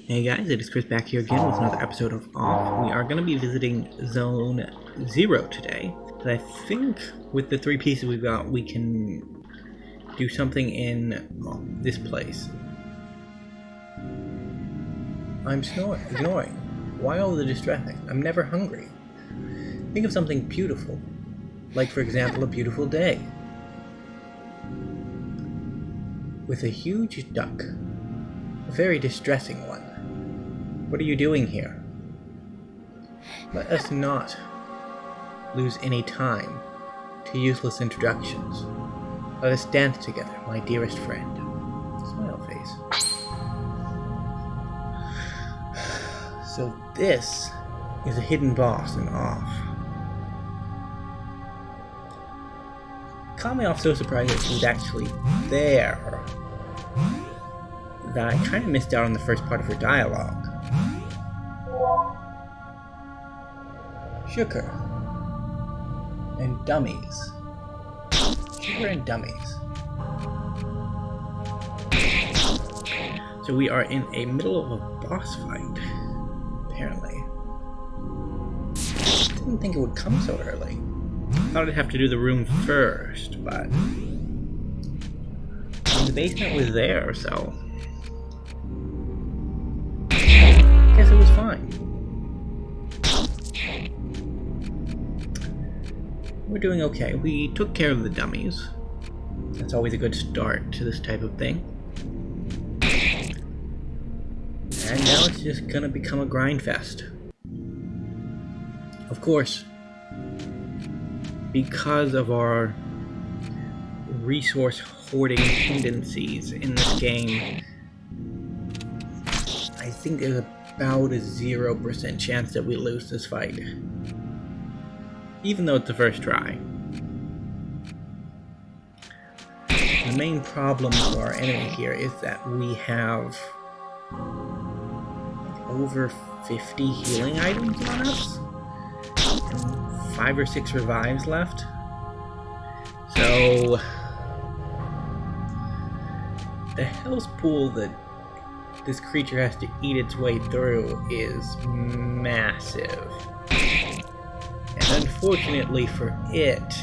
Hey guys, it is Chris back here again with another episode of Off. We are going to be visiting Zone Zero today. And I think with the three pieces we've got, we can do something in this place. I'm ignoring. Why all the distressing? I'm never hungry. Think of something beautiful. Like, for example, a beautiful day. With a huge duck. A very distressing one. What are you doing here? Let us not lose any time to useless introductions. Let us dance together, my dearest friend. Smile face. So this is a hidden boss in Off. Caught me off so surprised that she was actually there that I kind of missed out on the first part of her dialogue. Sugar and dummies. Sugar and dummies. So we are in a middle of a boss fight, apparently. Didn't think it would come so early. Thought I'd have to do the room first, but the basement was there, so guess it was fine. We're doing okay. We took care of the dummies. That's always a good start to this type of thing. And now it's just gonna become a grind fest. Of course, because of our resource hoarding tendencies in this game, I think there's about a 0% chance that we lose this fight. Even though it's the first try. The main problem for our enemy here is that we have over 50 healing items on us, and 5 or 6 revives left. So the health pool that this creature has to eat its way through is massive. And unfortunately for it,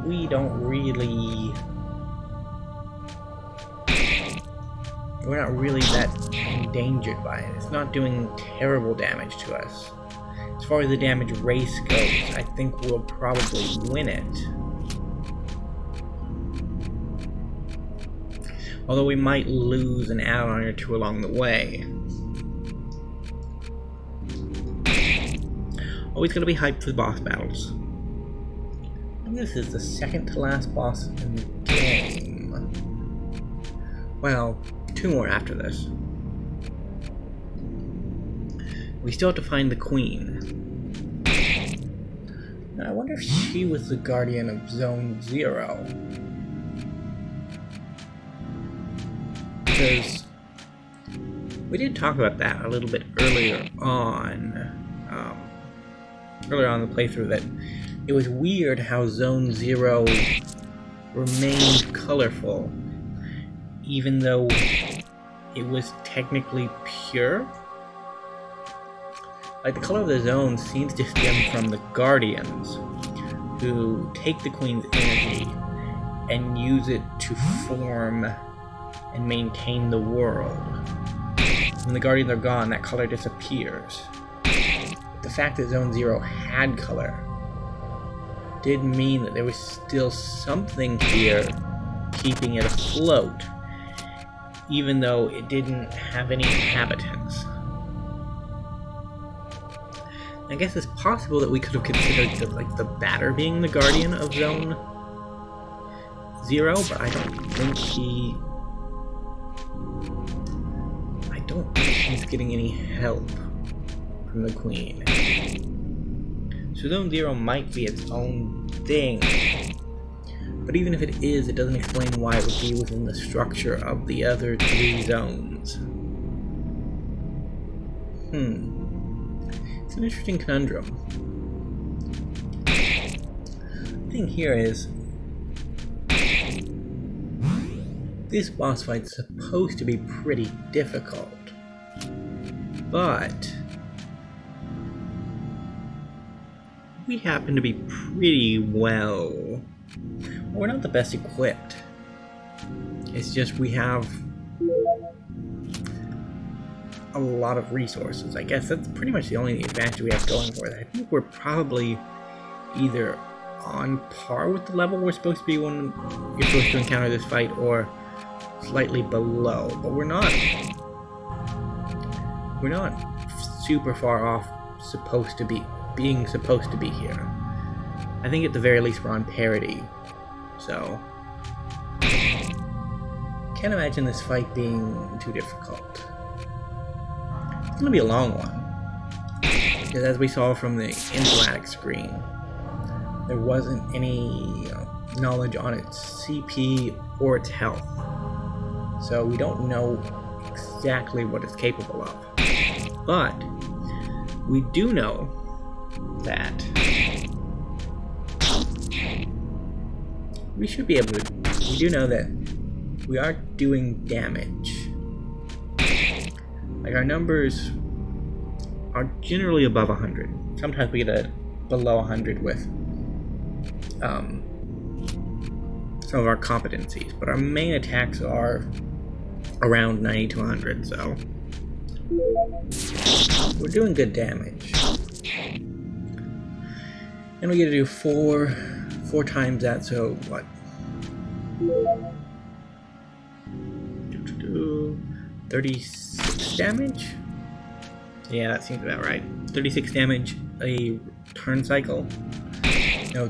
we don't really... We're not really that endangered by it. It's not doing terrible damage to us. As far as the damage race goes, I think we'll probably win it. Although we might lose an add-on or two along the way. Always gonna be hyped for the boss battles. And this is the second to last boss in the game. Well, 2 more after this. We still have to find the queen. Now, I wonder if she was the guardian of Zone Zero. Because we did talk about that a little bit earlier on in the playthrough, that it was weird how Zone Zero remained colorful, even though it was technically pure. Like, the color of the zone seems to stem from the Guardians, who take the Queen's energy and use it to form and maintain the world. When the Guardians are gone, that color disappears. The fact that Zone Zero had color did mean that there was still something here keeping it afloat, even though it didn't have any inhabitants. I guess it's possible that we could have considered the batter being the guardian of Zone Zero, but I don't think he's getting any help from the Queen. So Zone Zero might be its own thing, but even if it is, it doesn't explain why it would be within the structure of the other 3 zones. It's an interesting conundrum. The thing here is, this boss fight's supposed to be pretty difficult, but we happen to be pretty well. We're not the best equipped. It's just we have a lot of resources. I guess that's pretty much the only advantage we have going for it. I think we're probably either on par with the level we're supposed to be when you're supposed to encounter this fight, or slightly below. But we're not super far off being supposed to be here. I think at the very least we're on parity. So can't imagine this fight being too difficult. It's gonna be a long one, because as we saw from the info screen, there wasn't any knowledge on its CP or its health, so we don't know exactly what it's capable of. But we do know that we should be able to. We do know that we are doing damage. Like, our numbers are generally above 100. Sometimes we get below 100 with some of our competencies, but our main attacks are around 90 to 100, so we're doing good damage. And we get to do four times that, so what? 36 damage? Yeah, that seems about right. 36 damage a turn cycle. No,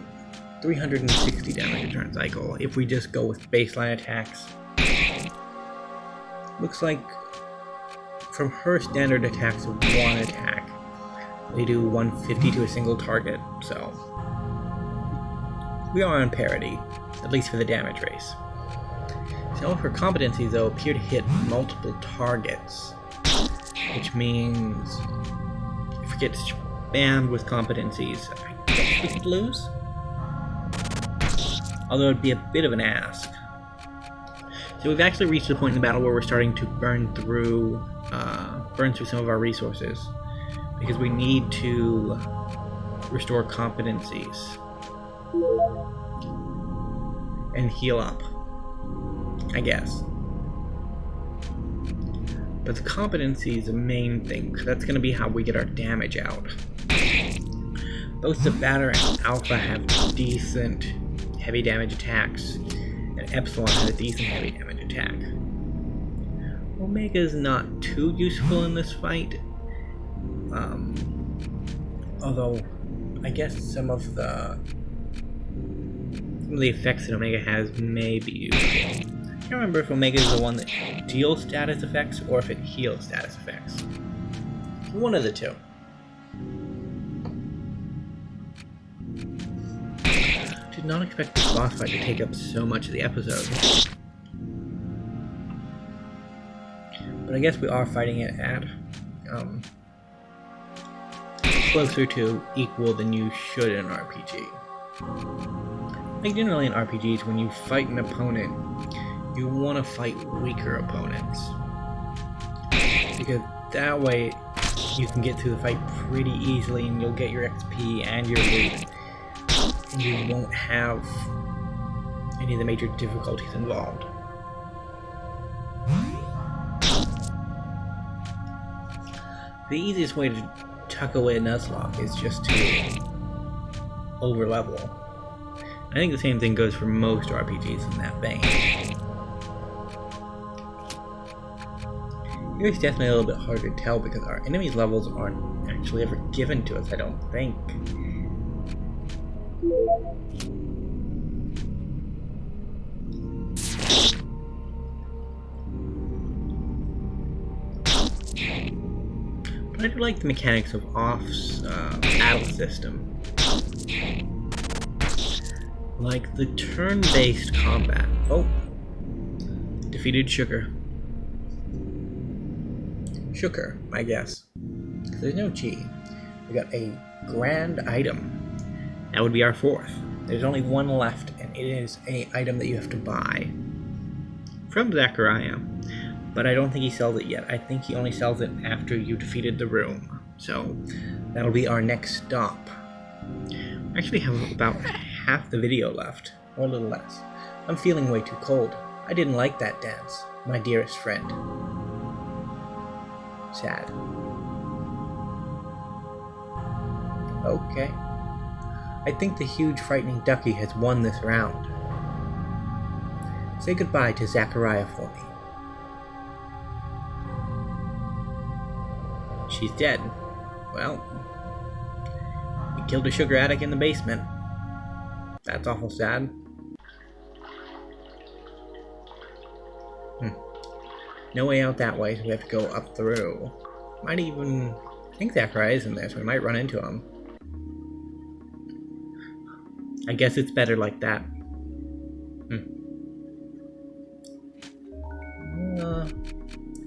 360 damage a turn cycle if we just go with baseline attacks. Looks like from her standard attacks of one attack, they do 150 to a single target, so we are on parity, at least for the damage race. Some of her competencies, though, appear to hit multiple targets, which means if we get spammed with competencies, I guess we could lose? Although it'd be a bit of an ask. So we've actually reached the point in the battle where we're starting to burn through some of our resources, because we need to restore competencies and heal up, I guess. But the competency is the main thing, because that's going to be how we get our damage out. Both Zabatter and Alpha have decent heavy damage attacks, and Epsilon has a decent heavy damage attack. Omega is not too useful in this fight, although I guess some of the effects that Omega has may be useful. I can't remember if Omega is the one that deals status effects or if it heals status effects. One of the two. Did not expect this boss fight to take up so much of the episode. But I guess we are fighting it at closer to equal than you should in an RPG. Like, generally in RPGs, when you fight an opponent, you want to fight weaker opponents, because that way you can get through the fight pretty easily and you'll get your XP and your loot, and you won't have any of the major difficulties involved. The easiest way to tuck away a Nuzlocke is just to overlevel. I think the same thing goes for most RPGs in that vein. Here it's definitely a little bit harder to tell because our enemies' levels aren't actually ever given to us, I don't think. But I do like the mechanics of Off's battle system. Like the turn-based combat. Oh! Defeated Sugar. Sugar, I guess. There's no G. We got a grand item. That would be our fourth. There's only one left, and it is an item that you have to buy. from Zachariah, but I don't think he sells it yet. I think he only sells it after you defeated the room. So that'll be our next stop. I actually have about half the video left, or a little less. I'm feeling way too cold. I didn't like that dance, my dearest friend. Sad. Okay. I think the huge frightening ducky has won this round. Say goodbye to Zachariah for me. She's dead. Well, we killed a sugar addict in the basement. That's awful sad. No way out that way, so we have to go up through. Might even... I think Zachariah is in there, so we might run into him. I guess it's better like that.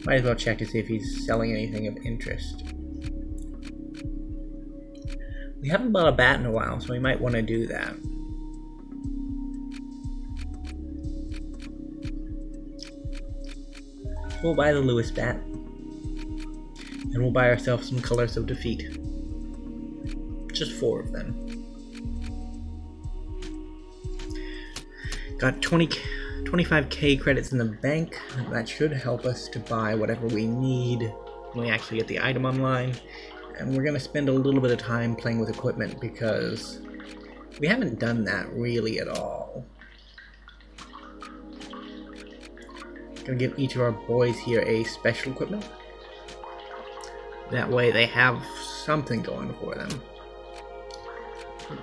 Might as well check to see if he's selling anything of interest. We haven't bought a bat in a while, so we might want to do that. We'll buy the Lewis bat. And we'll buy ourselves some Colors of Defeat. Just 4 of them. Got 25k credits in the bank. That should help us to buy whatever we need when we actually get the item online. And we're going to spend a little bit of time playing with equipment because we haven't done that really at all. Gonna give each of our boys here a special equipment. That way they have something going for them.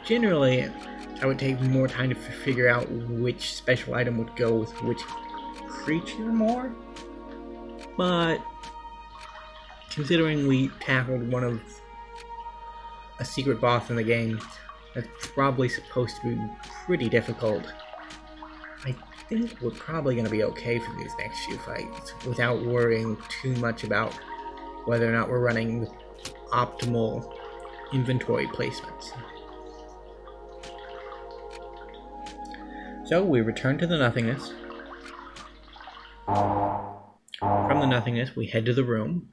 Generally, I would take more time to figure out which special item would go with which creature more. But considering we tackled one of a secret boss in the game that's probably supposed to be pretty difficult, I think we're probably going to be okay for these next few fights without worrying too much about whether or not we're running with optimal inventory placements. So we return to the nothingness. From the nothingness, we head to the room.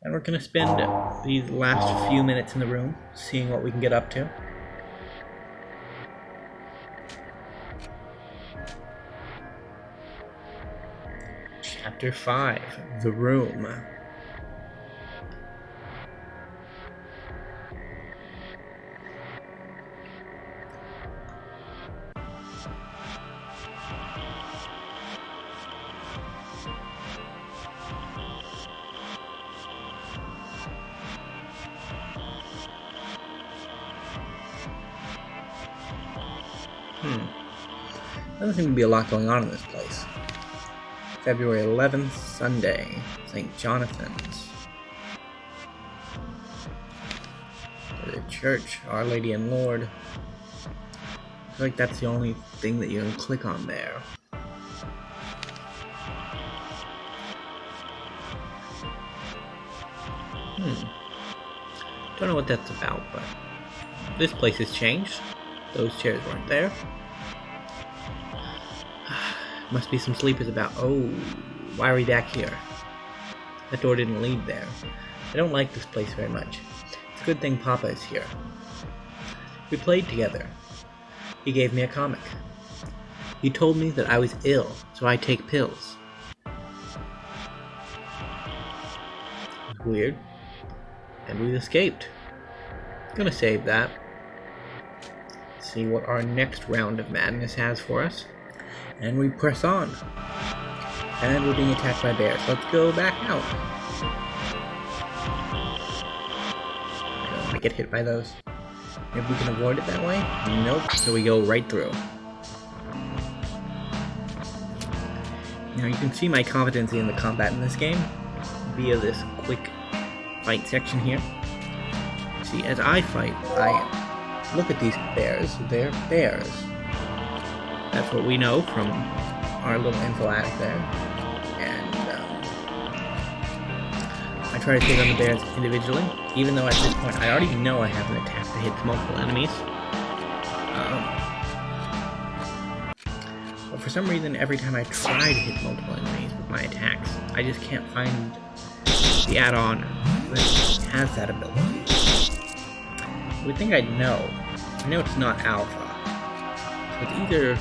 And we're going to spend these last few minutes in the room seeing what we can get up to. Chapter 5, The Room. Doesn't seem to be a lot going on in this place. February 11th, Sunday, St. Jonathan's. The church, Our Lady and Lord. I feel like that's the only thing that you can click on there. Don't know what that's about, but this place has changed. Those chairs weren't there. Must be some sleepers about. Oh, why are we back here? That door didn't lead there. I don't like this place very much. It's a good thing Papa is here. We played together. He gave me a comic. He told me that I was ill, so I take pills. It was weird. And we've escaped. Gonna save that. See what our next round of madness has for us. And we press on. And we're being attacked by bears. Let's go back out. I don't want to get hit by those. Maybe we can avoid it that way? Nope. So we go right through. Now you can see my competency in the combat in this game via this quick fight section here. See, as I fight, I look at these bears. They're bears. That's what we know from our little info attic there. And I try to take on the bears individually, even though at this point I already know I have an attack that hits multiple enemies. But for some reason, every time I try to hit multiple enemies with my attacks, I just can't find the add-on that has that ability. You would think I'd know. I know it's not Alpha. So it's either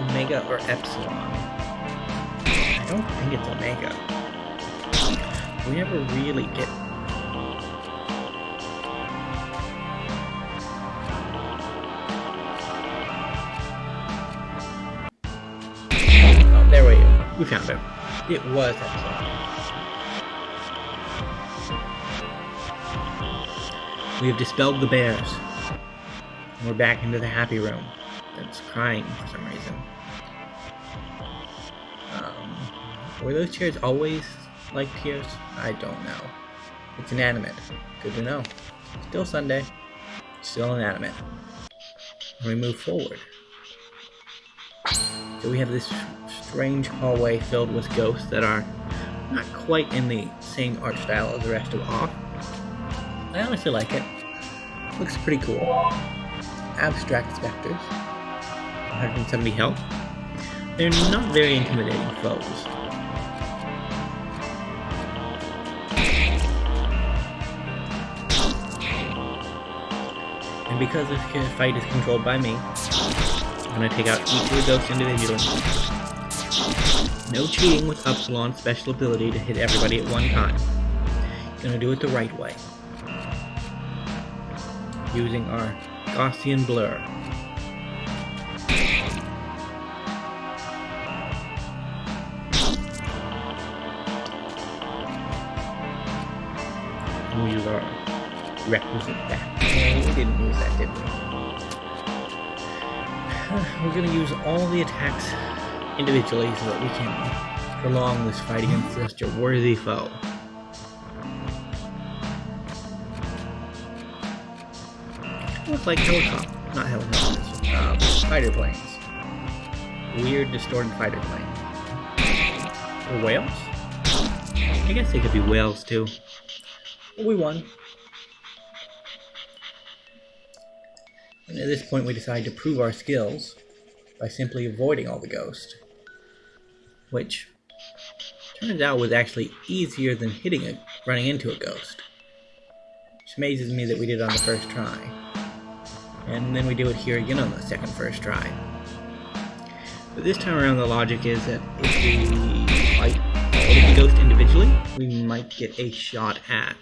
Omega or Epsilon. I don't think it's Omega. We never really get... Oh, there we go. We found it. It was Epsilon. We have dispelled the bears. And we're back into the happy room. It's crying for some reason. Were those chairs always like tears? I don't know. It's inanimate. Good to know. Still Sunday. Still inanimate. And we move forward. So we have this strange hallway filled with ghosts that are not quite in the same art style as the rest of Awe. I honestly like it. Looks pretty cool. Abstract specters. 170 health. They're not very intimidating foes. And because this fight is controlled by me, I'm going to take out each of the ghosts individually. No cheating with Epsilon's special ability to hit everybody at one time. Going to do it the right way. Using our Gaussian blur. And we use our requisite back. No, we didn't use that, did we? We're going to use all the attacks individually so that we can prolong this fight against such a worthy foe. Look like helicopters, fighter planes. Weird, distorted fighter planes. Or whales? I guess they could be whales too. But we won. And at this point we decide to prove our skills by simply avoiding all the ghosts. Which turns out was actually easier than running into a ghost. Which amazes me that we did it on the first try. And then we do it here again on the first try. But this time around the logic is that if we fight all of the ghosts individually, we might get a shot at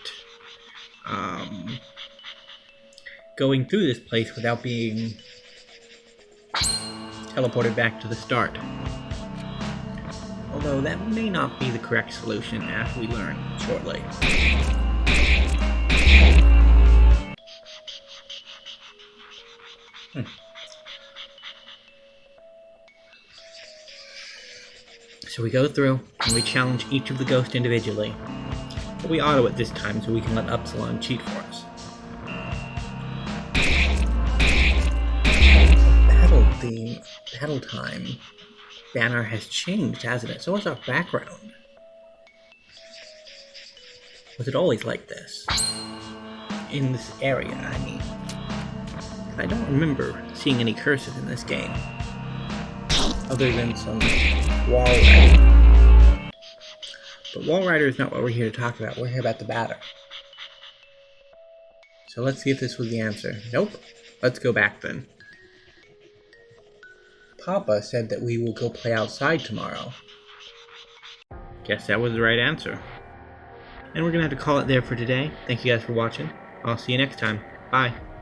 going through this place without being teleported back to the start. Although that may not be the correct solution, as we learn shortly. So we go through, and we challenge each of the ghosts individually. But we auto it this time so we can let Epsilon cheat for us. The battle time banner has changed, hasn't it? So has our background. Was it always like this? In this area, I mean. I don't remember seeing any cursive in this game. Other than some wall writing. But wall writer is not what we're here to talk about. We're here about the batter. So let's see if this was the answer. Nope. Let's go back then. Papa said that we will go play outside tomorrow. Guess that was the right answer. And we're gonna have to call it there for today. Thank you guys for watching. I'll see you next time. Bye.